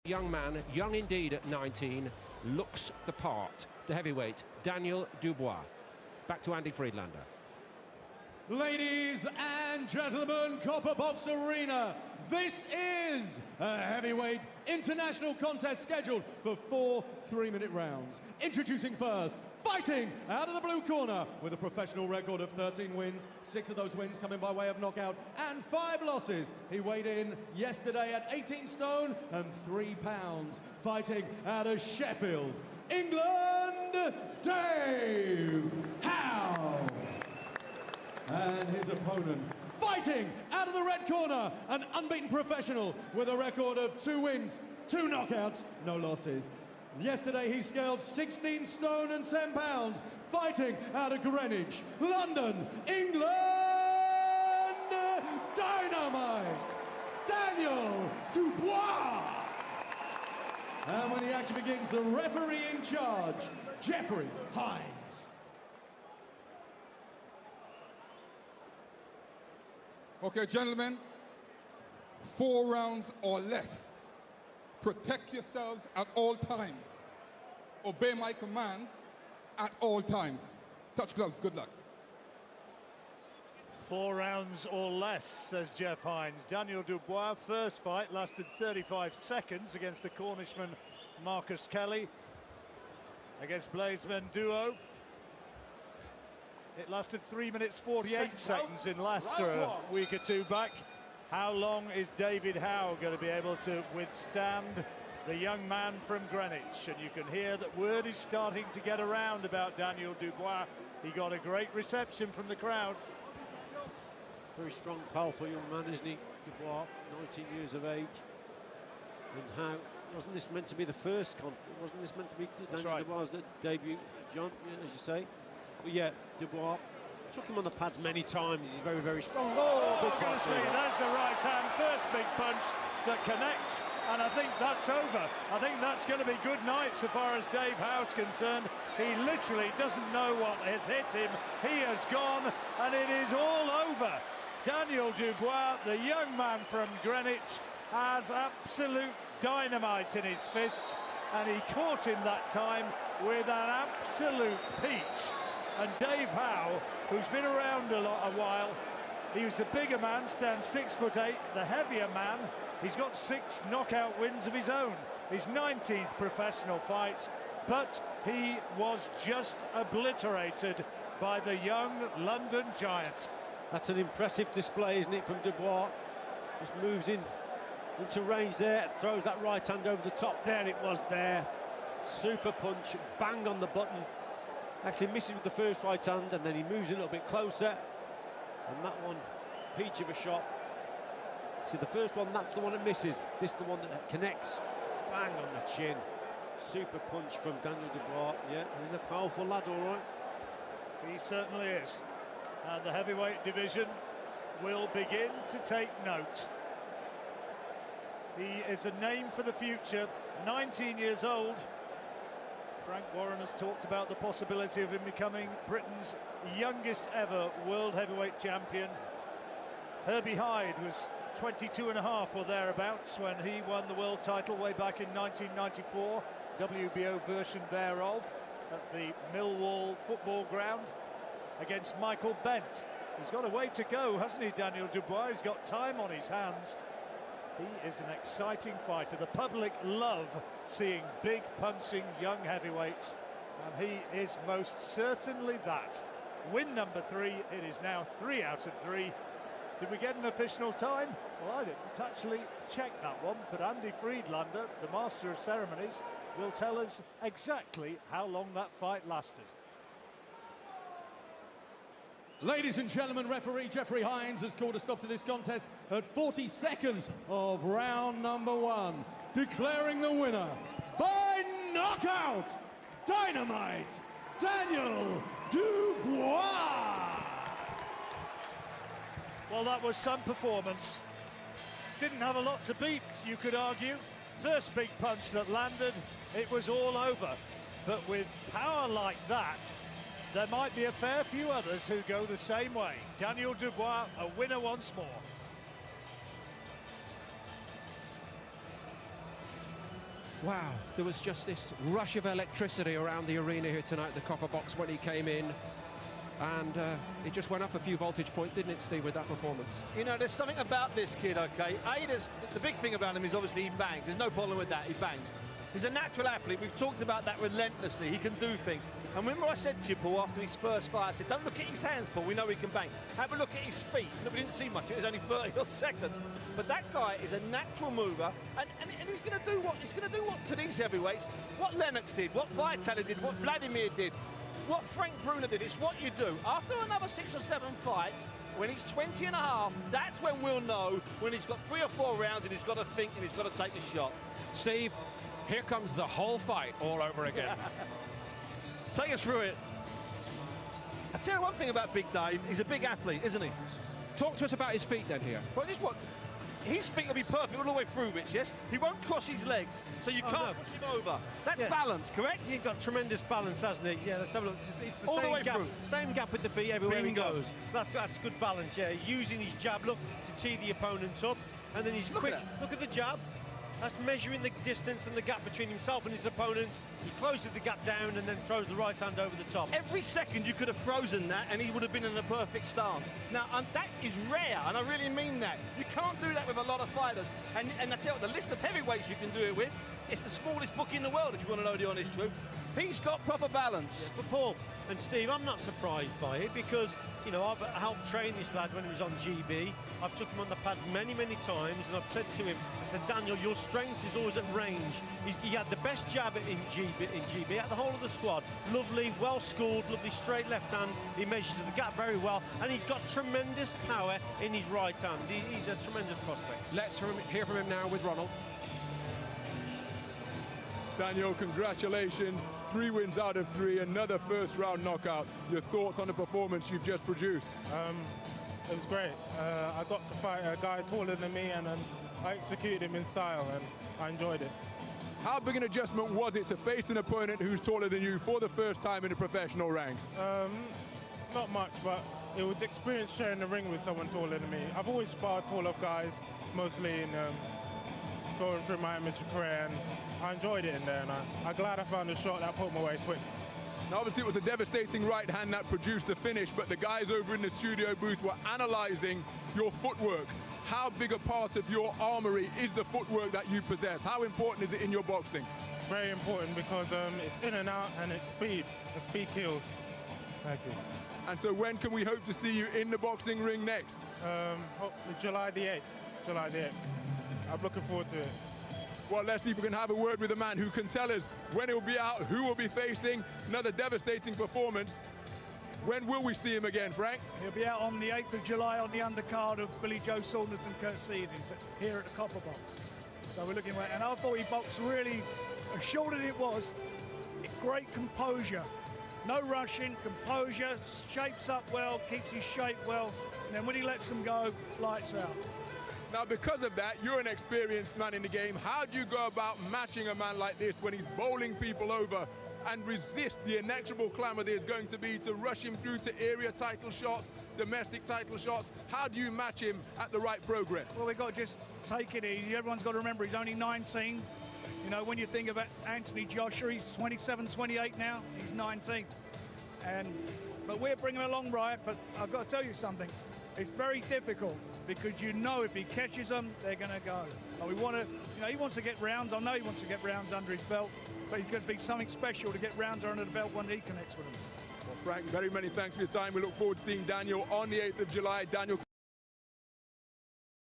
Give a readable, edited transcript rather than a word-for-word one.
Young man, young indeed at 19, looks the part. The heavyweight, Daniel Dubois. Back to Andy Friedlander. Ladies and gentlemen, Copper Box Arena, this is a heavyweight international contest scheduled for 4 3-minute rounds. Introducing first, fighting out of the blue corner with a professional record of 13 wins, 6 of those wins coming by way of knockout and 5 losses. He weighed in yesterday at 18 stone and 3 pounds, fighting out of Sheffield, England, Dave Howe. And his opponent, fighting out of the red corner, an unbeaten professional with a record of 2 wins, 2 knockouts, no losses. Yesterday he scaled 16 stone and 10 pounds, fighting out of Greenwich, London, England, Dynamite, Daniel Dubois. And when the action begins, the referee in charge, Jeffrey Hines. Okay, gentlemen, 4 rounds or less. Protect yourselves at all times. Obey my commands at all times. Touch gloves, good luck. 4 rounds or less, says Jeff Hines. Daniel Dubois' first fight lasted 35 seconds against the Cornishman Marcus Kelly. Against Bladesman Duo, it lasted 3 minutes 48 seconds in Leicester a week or 2 back. How long is David Howe going to be able to withstand the young man from Greenwich? And you can hear that word is starting to get around about Daniel Dubois. He got a great reception from the crowd. Very strong, powerful young man, isn't he? Dubois, 19 years of age. And how wasn't this meant to be the first wasn't this meant to be Daniel Dubois' debut, John, as you say? But yeah, Dubois took him on the pads many times. He's very, very strong. Oh, goodness me, there's the right hand, first big punch that connects, and I think that's over. I think that's going to be good night so far as Dave Howe's concerned. He literally doesn't know what has hit him. He has gone, and it is all over. Daniel Dubois, the young man from Greenwich, has absolute dynamite in his fists, and he caught him that time with an absolute peach. And Dave Howe, who's been around a while, he was the bigger man, stands 6'8", the heavier man. He's got 6 knockout wins of his own, his 19th professional fight, but he was just obliterated by the young London giant. That's an impressive display, isn't it, from Dubois? Just moves into range there, throws that right hand over the top. There it was there. Super punch, bang on the button. Actually misses with the first right hand, and then he moves a little bit closer. And that one, peach of a shot. See, the first one, that's the one that misses. This the one that connects. Bang on the chin. Super punch from Daniel Dubois. Yeah, he's a powerful lad, all right. He certainly is. And the heavyweight division will begin to take note. He is a name for the future, 19 years old. Frank Warren has talked about the possibility of him becoming Britain's youngest ever world heavyweight champion. Herbie Hyde was 22 and a half or thereabouts when he won the world title way back in 1994, WBO version thereof, at the Millwall football ground against Michael Bent. He's got a way to go, hasn't he, Daniel Dubois? He's got time on his hands. He is an exciting fighter. The public love seeing big punching young heavyweights, and he is most certainly that. Win number 3, it is now 3 out of 3. Did we get an official time? Well, I didn't actually check that one, but Andy Friedlander, the master of ceremonies, will tell us exactly how long that fight lasted. Ladies and gentlemen, referee Jeffrey Hines has called a stop to this contest at 40 seconds of round number 1, declaring the winner by knockout, Dynamite, Daniel Dubois. Well, that was some performance. Didn't have a lot to beat, you could argue. First big punch that landed, it was all over. But with power like that, there might be a fair few others who go the same way. Daniel Dubois, a winner once more. Wow, there was just this rush of electricity around the arena here tonight, the Copper Box, when he came in. And it just went up a few voltage points, didn't it, Steve, with that performance? You know, there's something about this kid, okay? The big thing about him is obviously he bangs. There's no problem with that, he bangs. He's a natural athlete. We've talked about that relentlessly. He can do things. And remember I said to you, Paul, after his first fight, I said, don't look at his hands, Paul. We know he can bang. Have a look at his feet. No, we didn't see much. It was only 30 odd seconds. But that guy is a natural mover, and he's going to do what to these heavyweights, what Lennox did, what Vitali did, what Vladimir did, what Frank Bruner did. It's what you do. After another 6 or 7 fights, when he's 20 and a half, that's when we'll know when he's got 3 or 4 rounds and he's got to think and he's got to take the shot. Steve, here comes the whole fight all over again. Take us through it. I tell you one thing about Big Dave, he's a big athlete, isn't he? Talk to us about his feet then here. Well, just what? His feet will be perfect all the way through, Rich, yes? He won't cross his legs, so you can't push him over. That's balance, correct? He's got tremendous balance, hasn't he? Yeah, let's have a look. It's the all same the way gap, through. Same gap with the feet everywhere Bingo. he goes. So that's good balance, yeah. He's using his jab, look, to tee the opponent up, and then he's quick. Look at the jab. That's measuring the distance and the gap between himself and his opponent. He closes the gap down and then throws the right hand over the top. Every second you could have frozen that and he would have been in a perfect stance. Now, that is rare, and I really mean that. You can't do that with a lot of fighters. And I tell you what, the list of heavyweights you can do it with, it's the smallest book in the world, if you want to know the honest truth. He's got proper balance. Yeah, but Paul and Steve, I'm not surprised by it because, you know, I've helped train this lad when he was on GB. I've took him on the pads many, many times, and I've said to him, I said, Daniel, your strength is always at range. He had the best jab in GB, at the whole of the squad. Lovely, well-schooled, lovely straight left hand. He measures the gap very well, and he's got tremendous power in his right hand. He's a tremendous prospect. Let's hear from him now with Ronald. Daniel, congratulations. 3 wins out of 3, another first-round knockout. Your thoughts on the performance you've just produced? It was great. I got to fight a guy taller than me, and I executed him in style, and I enjoyed it. How big an adjustment was it to face an opponent who's taller than you for the first time in the professional ranks? Not much, but it was experience sharing the ring with someone taller than me. I've always sparred taller guys, mostly in going through my amateur career, and I enjoyed it in there, and I'm glad I found a shot that put me away quick. Now, obviously, it was a devastating right hand that produced the finish, but the guys over in the studio booth were analyzing your footwork. How big a part of your armory is the footwork that you possess? How important is it in your boxing? Very important because it's in and out and it's speed. The speed kills. Thank you. And so when can we hope to see you in the boxing ring next? Hopefully July the 8th. July the 8th. I'm looking forward to it. Well, let's see if we can have a word with a man who can tell us when he'll be out, who will be facing another devastating performance. When will we see him again, Frank? He'll be out on the 8th of July on the undercard of Billy Joe Saunders and Kurt Seedings here at the Copper Box. So we're looking at, and I thought he boxed really, as short as it was, great composure. No rushing, composure, shapes up well, keeps his shape well, and then when he lets them go, lights out. Now, because of that, you're an experienced man in the game. How do you go about matching a man like this when he's bowling people over and resist the inexorable clamour there's going to be to rush him through to area title shots, domestic title shots? How do you match him at the right progress? Well, we've got to just take it easy. Everyone's got to remember he's only 19. You know, when you think about Anthony Joshua, he's 27, 28 now. He's 19. But we're bringing him along right, but I've got to tell you something. It's very difficult because you know if he catches them, they're going to go. And we want to, you know, he wants to get rounds. I know he wants to get rounds under his belt, but he's going to be something special to get rounds under the belt when he connects with them. Well, Frank, very many thanks for your time. We look forward to seeing Daniel on the 8th of July. Daniel,